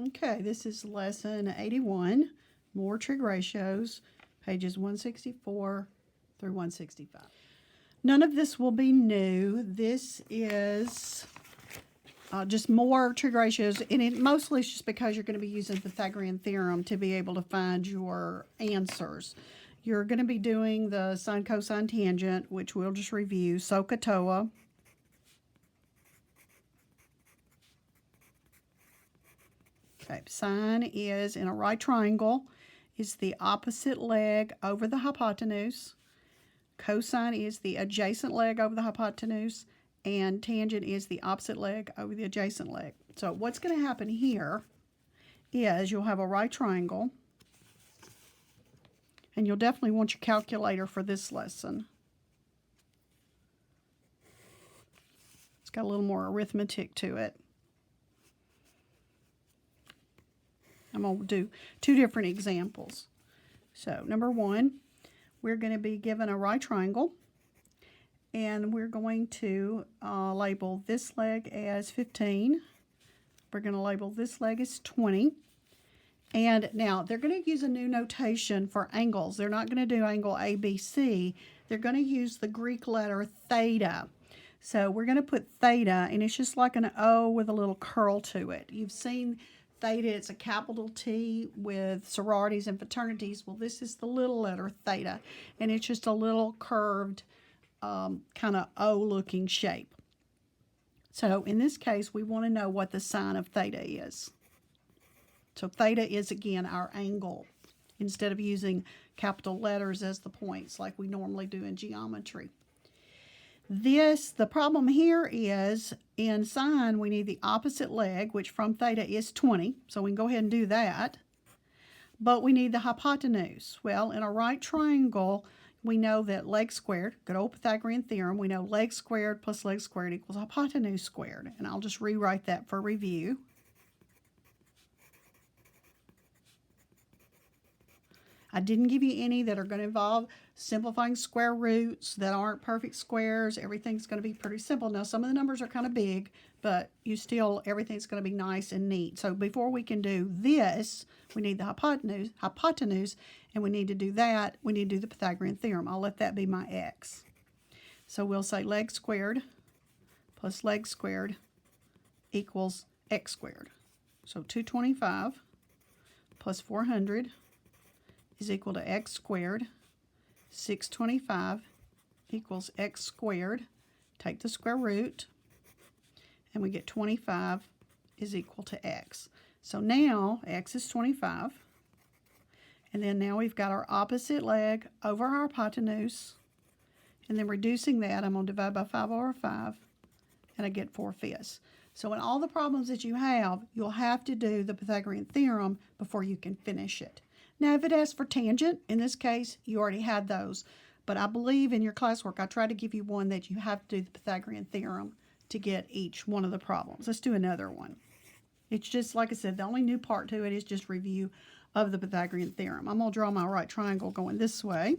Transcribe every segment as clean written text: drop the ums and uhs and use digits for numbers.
Okay, this is lesson 81, more trig ratios, pages 164 through 165. None of this will be new. This is just more trig ratios, and it mostly is just because you're going to be using the Pythagorean theorem to be able to find your answers. You're going to be doing the sine, cosine, tangent, which we'll just review, SOHCAHTOA. Okay, sine is in a right triangle, is the opposite leg over the hypotenuse. Cosine is the adjacent leg over the hypotenuse, and tangent is the opposite leg over the adjacent leg. So what's going to happen here is you'll have a right triangle, and you'll definitely want your calculator for this lesson. It's got a little more arithmetic to it. I'm going to do two different examples. So number one, we're going to be given a right triangle, and we're going to label this leg as 15. We're going to label this leg as 20. And now they're going to use a new notation for angles. They're not going to do angle ABC. They're going to use the Greek letter theta. So we're going to put theta, and it's just like an O with a little curl to it. You've seen theta, it's a capital T with sororities and fraternities. Well, this is the little letter theta, and it's just a little curved kind of O-looking shape. So in this case, we want to know what the sine of theta is. So theta is, again, our angle, instead of using capital letters as the points like we normally do in geometry. The problem here is, in sine, we need the opposite leg, which from theta is 20. So we can go ahead and do that. But we need the hypotenuse. Well, in a right triangle, we know that leg squared, good old Pythagorean theorem, we know leg squared plus leg squared equals hypotenuse squared. And I'll just rewrite that for review. I didn't give you any that are going to involve simplifying square roots that aren't perfect squares. Everything's going to be pretty simple. Now, some of the numbers are kind of big, but everything's going to be nice and neat. So before we can do this, we need the hypotenuse, and we need to do that. We need to do the Pythagorean theorem. I'll let that be my x. So we'll say leg squared plus leg squared equals x squared. So 225 plus 400 is equal to x squared. 625 equals x squared. Take the square root, and we get 25 is equal to x. So now x is 25, and then now we've got our opposite leg over our hypotenuse, and then reducing that, I'm going to divide by 5 over 5, and I get 4/5. So in all the problems that you have, you'll have to do the Pythagorean theorem before you can finish it. Now, if it asks for tangent, in this case, you already had those. But I believe in your classwork, I try to give you one that you have to do the Pythagorean theorem to get each one of the problems. Let's do another one. It's just, like I said, the only new part to it is just review of the Pythagorean theorem. I'm going to draw my right triangle going this way.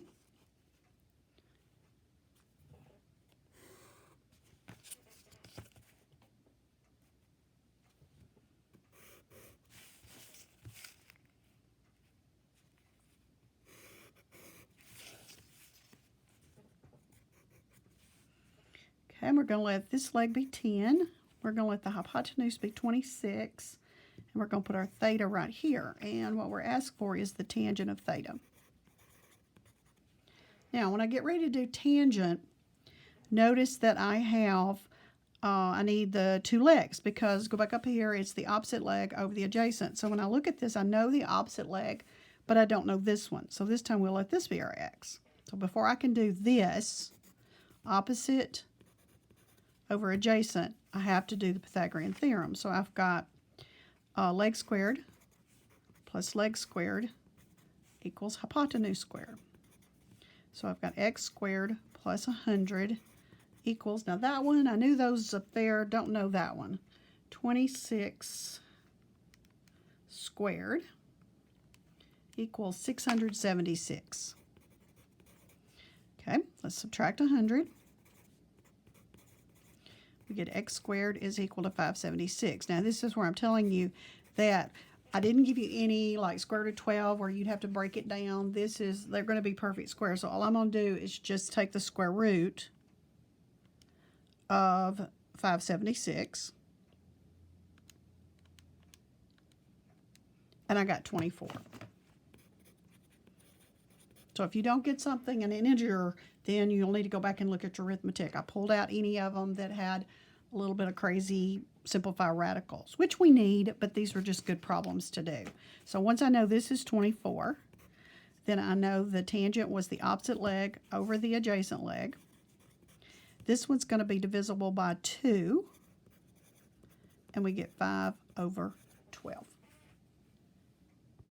And we're going to let this leg be 10. We're going to let the hypotenuse be 26. And we're going to put our theta right here. And what we're asked for is the tangent of theta. Now, when I get ready to do tangent, notice that I need the two legs, because go back up here, it's the opposite leg over the adjacent. So when I look at this, I know the opposite leg, but I don't know this one. So this time we'll let this be our x. So before I can do this, opposite over adjacent, I have to do the Pythagorean theorem. So I've got leg squared plus leg squared equals hypotenuse squared. So I've got x squared plus 100 equals, now that one, I knew those up there, don't know that one. 26 squared equals 676. Okay, let's subtract 100. We get x squared is equal to 576. Now this is where I'm telling you that I didn't give you any like square root of 12 where you'd have to break it down. They're going to be perfect squares. So all I'm going to do is just take the square root of 576. And I got 24. So if you don't get something, an integer, then you'll need to go back and look at your arithmetic. I pulled out any of them that had a little bit of crazy simplify radicals, which we need, but these were just good problems to do. So once I know this is 24, then I know the tangent was the opposite leg over the adjacent leg. This one's going to be divisible by 2, and we get 5 over 12.